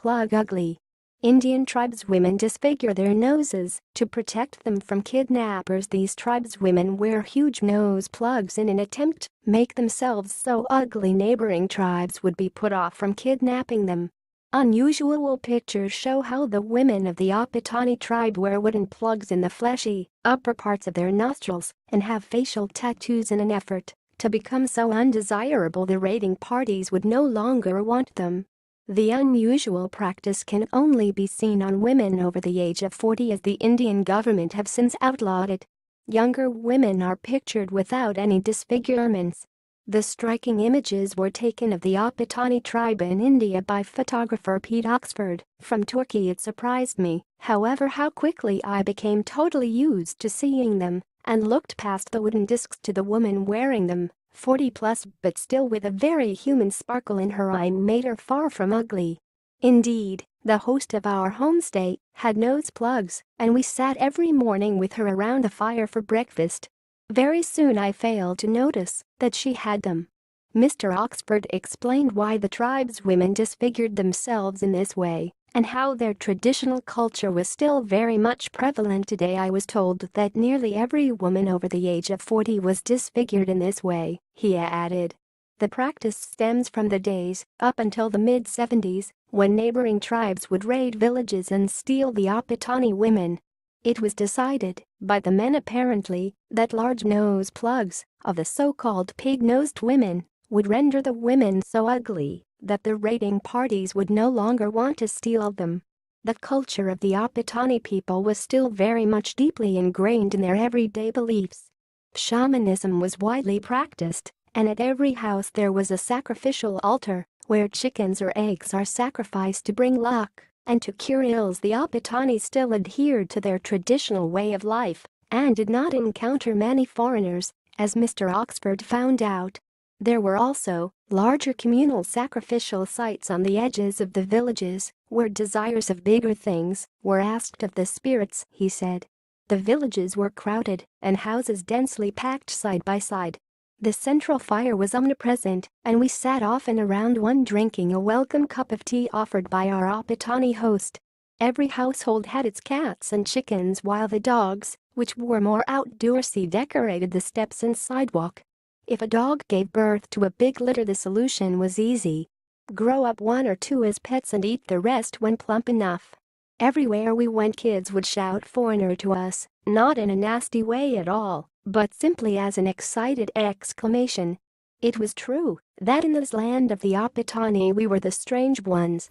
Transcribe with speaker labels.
Speaker 1: plug ugly. Indian tribeswomen disfigure their noses to protect them from kidnappers. These tribeswomen wear huge nose plugs in an attempt to make themselves so ugly neighboring tribes would be put off from kidnapping them. Unusual pictures show how the women of the Apatani tribe wear wooden plugs in the fleshy upper parts of their nostrils and have facial tattoos in an effort to become so undesirable the raiding parties would no longer want them. The unusual practice can only be seen on women over the age of 40 as the Indian government have since outlawed it. Younger women are pictured without any disfigurements. The striking images were taken of the Apatani tribe in India by photographer Pete Oxford from Turkey. It surprised me, however, how quickly I became totally used to seeing them and looked past the wooden discs to the woman wearing them. 40 plus but still with a very human sparkle in her eye made her far from ugly. Indeed, the host of our homestay had nose plugs and we sat every morning with her around the fire for breakfast. Very soon I failed to notice that she had them. Mr. Oxford explained why the tribeswomen disfigured themselves in this way and how their traditional culture was still very much prevalent today. I was told that nearly every woman over the age of 40 was disfigured in this way, he added. The practice stems from the days up until the mid-70s when neighboring tribes would raid villages and steal the Apatani women. It was decided, by the men apparently, that large nose plugs of the so-called pig-nosed women would render the women so ugly that the raiding parties would no longer want to steal them. The culture of the Apatani people was still very much deeply ingrained in their everyday beliefs. Shamanism was widely practiced, and at every house there was a sacrificial altar where chickens or eggs are sacrificed to bring luck and to cure ills. The Apatani still adhered to their traditional way of life and did not encounter many foreigners, as Mr. Oxford found out. There were also larger communal sacrificial sites on the edges of the villages where desires of bigger things were asked of the spirits, he said. The villages were crowded and houses densely packed side by side. The central fire was omnipresent and we sat often around one drinking a welcome cup of tea offered by our Apatani host. Every household had its cats and chickens while the dogs, which were more outdoorsy, decorated the steps and sidewalk. If a dog gave birth to a big litter, the solution was easy. Grow up one or two as pets and eat the rest when plump enough. Everywhere we went kids would shout "foreigner" to us, not in a nasty way at all, but simply as an excited exclamation. It was true that in this land of the Apatani we were the strange ones.